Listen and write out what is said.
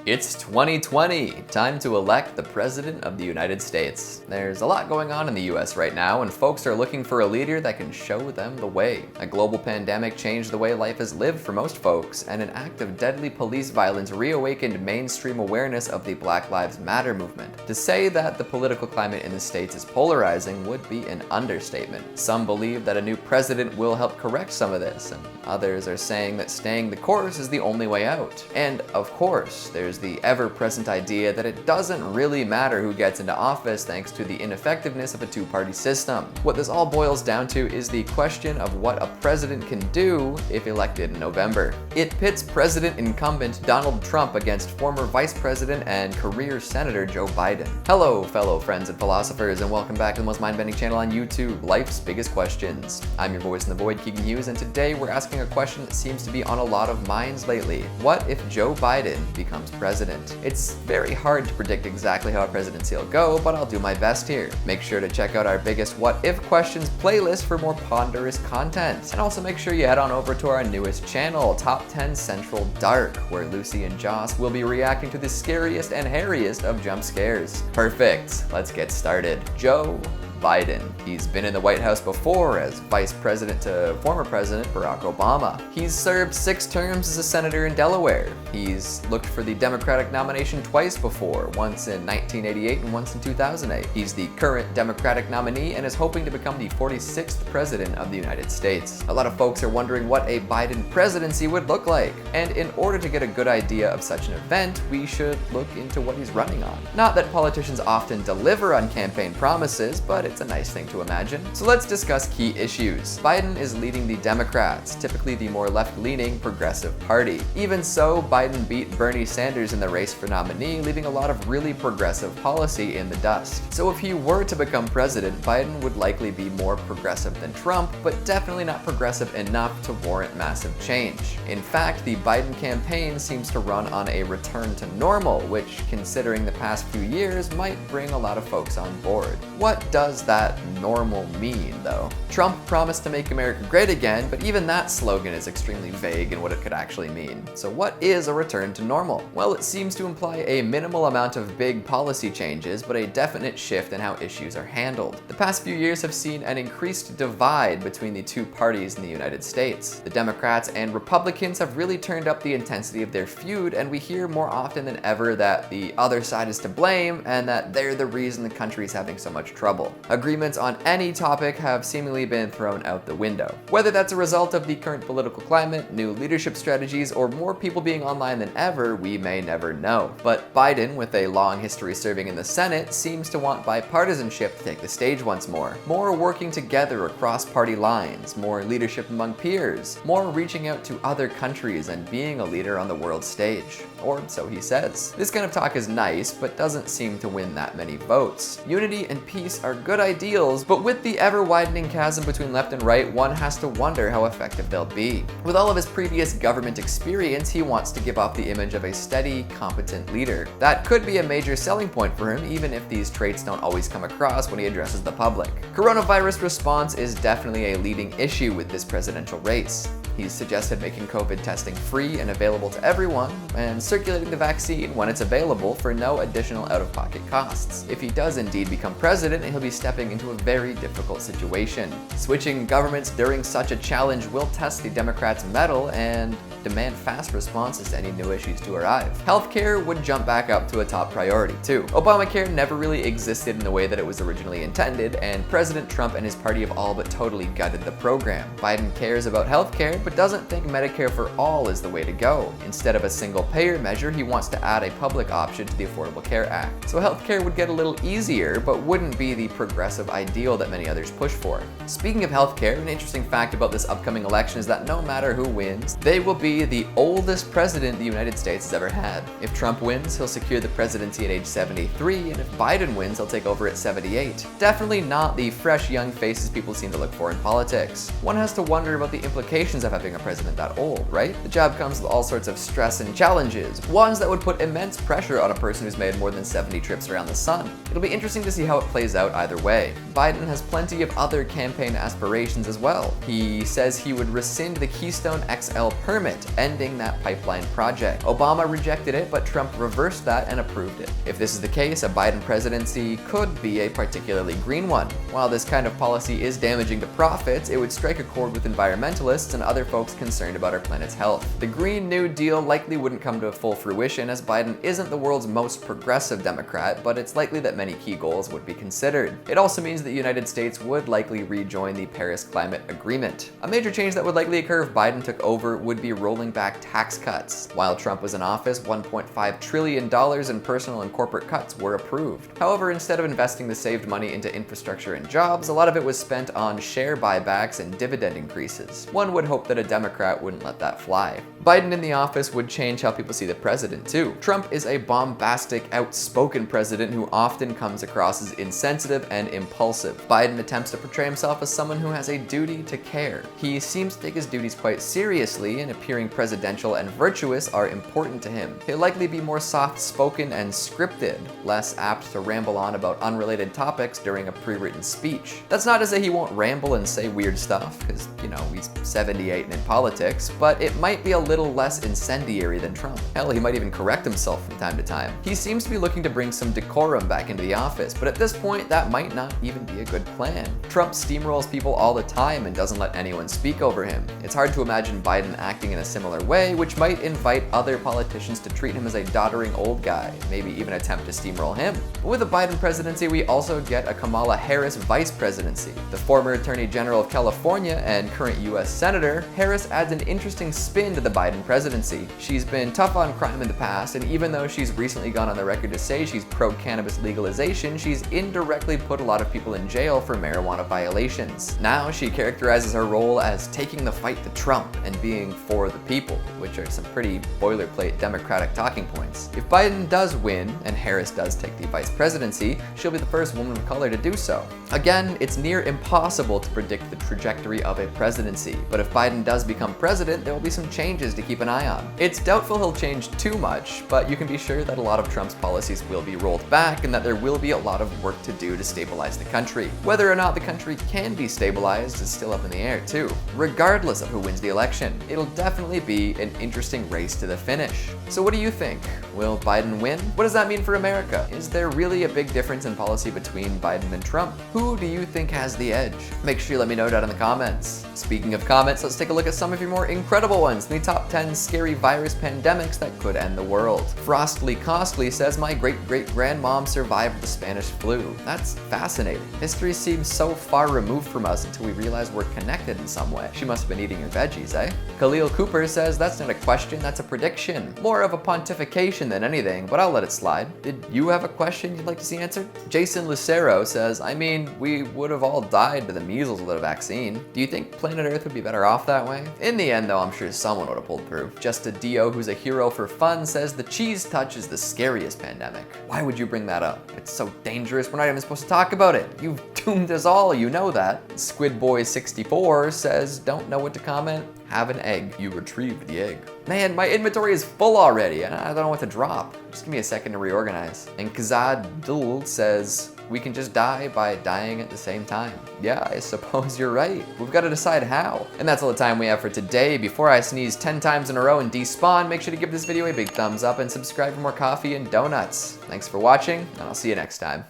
It's 2020, time to elect the President of the United States. There's a lot going on in the US right now, and folks are looking for a leader that can show them the way. A global pandemic changed the way life is lived for most folks, and an act of deadly police violence reawakened mainstream awareness of the Black Lives Matter movement. To say that the political climate in the States is polarizing would be an understatement. Some believe that a new president will help correct some of this, and others are saying that staying the course is the only way out. And of course, there's the ever-present idea that it doesn't really matter who gets into office thanks to the ineffectiveness of a two-party system. What this all boils down to is the question of what a president can do if elected in November. It pits President incumbent Donald Trump against former Vice President and career Senator Joe Biden. Hello, fellow friends and philosophers, and welcome back to the most mind-bending channel on YouTube, Life's Biggest Questions. I'm your voice in the void, Keegan Hughes, and today we're asking a question that seems to be on a lot of minds lately. What if Joe Biden becomes president? It's very hard to predict exactly how a presidency will go, but I'll do my best here. Make sure to check out our biggest What If Questions playlist for more ponderous content. And also make sure you head on over to our newest channel, Top 10 Central Dark, where Lucy and Joss will be reacting to the scariest and hairiest of jump scares. Perfect, let's get started. Joe Biden. He's been in the White House before as vice president to former President Barack Obama. He's served 6 terms as a senator in Delaware. He's looked for the Democratic nomination twice before, once in 1988 and once in 2008. He's the current Democratic nominee and is hoping to become the 46th president of the United States. A lot of folks are wondering what a Biden presidency would look like. And in order to get a good idea of such an event, we should look into what he's running on. Not that politicians often deliver on campaign promises, but it's a nice thing to imagine. So let's discuss key issues. Biden is leading the Democrats, typically the more left-leaning progressive party. Even so, Biden beat Bernie Sanders in the race for nominee, leaving a lot of really progressive policy in the dust. So if he were to become president, Biden would likely be more progressive than Trump, but definitely not progressive enough to warrant massive change. In fact, the Biden campaign seems to run on a return to normal, which, considering the past few years, might bring a lot of folks on board. What does that normal mean, though? Trump promised to make America great again, but even that slogan is extremely vague in what it could actually mean. So what is a return to normal? Well, it seems to imply a minimal amount of big policy changes, but a definite shift in how issues are handled. The past few years have seen an increased divide between the two parties in the United States. The Democrats and Republicans have really turned up the intensity of their feud, and we hear more often than ever that the other side is to blame and that they're the reason the country is having so much trouble. Agreements on any topic have seemingly been thrown out the window. Whether that's a result of the current political climate, new leadership strategies, or more people being online than ever, we may never know. But Biden, with a long history serving in the Senate, seems to want bipartisanship to take the stage once more. More working together across party lines, more leadership among peers, more reaching out to other countries and being a leader on the world stage. Or so he says. This kind of talk is nice, but doesn't seem to win that many votes. Unity and peace are good ideals, but with the ever-widening chasm between left and right, one has to wonder how effective they'll be. With all of his previous government experience, he wants to give off the image of a steady, competent leader. That could be a major selling point for him, even if these traits don't always come across when he addresses the public. Coronavirus response is definitely a leading issue with this presidential race. He's suggested making COVID testing free and available to everyone, and circulating the vaccine when it's available for no additional out-of-pocket costs. If he does indeed become president, he'll be stepping into a very difficult situation. Switching governments during such a challenge will test the Democrats' mettle and demand fast responses to any new issues to arrive. Healthcare would jump back up to a top priority too. Obamacare never really existed in the way that it was originally intended, and President Trump and his party have all but totally gutted the program. Biden cares about healthcare, but doesn't think Medicare for all is the way to go. Instead of a single payer measure, he wants to add a public option to the Affordable Care Act. So healthcare would get a little easier, but wouldn't be the progressive ideal that many others push for. Speaking of healthcare, an interesting fact about this upcoming election is that no matter who wins, they will be the oldest president the United States has ever had. If Trump wins, he'll secure the presidency at age 73, and if Biden wins, he'll take over at 78. Definitely not the fresh young faces people seem to look for in politics. One has to wonder about the implications of of having a president that old, right? The job comes with all sorts of stress and challenges, ones that would put immense pressure on a person who's made more than 70 trips around the sun. It'll be interesting to see how it plays out either way. Biden has plenty of other campaign aspirations as well. He says he would rescind the Keystone XL permit, ending that pipeline project. Obama rejected it, but Trump reversed that and approved it. If this is the case, a Biden presidency could be a particularly green one. While this kind of policy is damaging to profits, it would strike a chord with environmentalists and other folks concerned about our planet's health. The Green New Deal likely wouldn't come to full fruition, as Biden isn't the world's most progressive Democrat, but it's likely that many key goals would be considered. It also means that the United States would likely rejoin the Paris Climate Agreement. A major change that would likely occur if Biden took over would be rolling back tax cuts. While Trump was in office, $1.5 trillion in personal and corporate cuts were approved. However, instead of investing the saved money into infrastructure and jobs, a lot of it was spent on share buybacks and dividend increases. One would hope that a Democrat wouldn't let that fly. Biden in the office would change how people see the president too. Trump is a bombastic, outspoken president who often comes across as insensitive and impulsive. Biden attempts to portray himself as someone who has a duty to care. He seems to take his duties quite seriously, and appearing presidential and virtuous are important to him. He'll likely be more soft-spoken and scripted, less apt to ramble on about unrelated topics during a pre-written speech. That's not to say he won't ramble and say weird stuff, because, you know, he's 78 and in politics, but it might be a little less incendiary than Trump. Hell, he might even correct himself from time to time. He seems to be looking to bring some decorum back into the office, but at this point, that might not even be a good plan. Trump steamrolls people all the time and doesn't let anyone speak over him. It's hard to imagine Biden acting in a similar way, which might invite other politicians to treat him as a doddering old guy, maybe even attempt to steamroll him. But with a Biden presidency, we also get a Kamala Harris vice presidency. The former Attorney General of California and current US Senator, Harris adds an interesting spin to the Biden presidency. She's been tough on crime in the past, and even though she's recently gone on the record to say she's pro-cannabis legalization, she's indirectly put a lot of people in jail for marijuana violations. Now she characterizes her role as taking the fight to Trump and being for the people, which are some pretty boilerplate Democratic talking points. If Biden does win, and Harris does take the vice presidency, she'll be the first woman of color to do so. Again, it's near impossible to predict the trajectory of a presidency, but if Biden does become president, there will be some changes to keep an eye on. It's doubtful he'll change too much, but you can be sure that a lot of Trump's policies will be rolled back and that there will be a lot of work to do to stabilize the country. Whether or not the country can be stabilized is still up in the air too. Regardless of who wins the election, it'll definitely be an interesting race to the finish. So what do you think? Will Biden win? What does that mean for America? Is there really a big difference in policy between Biden and Trump? Who do you think has the edge? Make sure you let me know down in the comments. Speaking of comments, let's take a look at some of your more incredible ones in the top 10 scary virus pandemics that could end the world. Frostly Costly says, my great-great-grandmom survived the Spanish flu. That's fascinating. History seems so far removed from us until we realize we're connected in some way. She must have been eating her veggies, eh? Khalil Cooper says, that's not a question, that's a prediction. More of a pontification than anything, but I'll let it slide. Did you have a question you'd like to see answered? Jason Lucero says, I mean, we would have all died to the measles without a vaccine. Do you think planet Earth would be better off that way? In the end, though, I'm sure someone would have pulled through. Just a Dio who's a hero for fun says, the cheese touch is the scariest pandemic. Why would you bring that up? It's so dangerous, we're not even supposed to talk about it. You've doomed us all, you know that. Squidboy64 says, don't know what to comment. Have an egg. You retrieved the egg. Man, my inventory is full already, and I don't know what to drop. Just give me a second to reorganize. And Kazad Dul says, we can just die by dying at the same time. Yeah, I suppose you're right. We've got to decide how. And that's all the time we have for today. Before I sneeze 10 times in a row and despawn, make sure to give this video a big thumbs up and subscribe for more coffee and donuts. Thanks for watching, and I'll see you next time.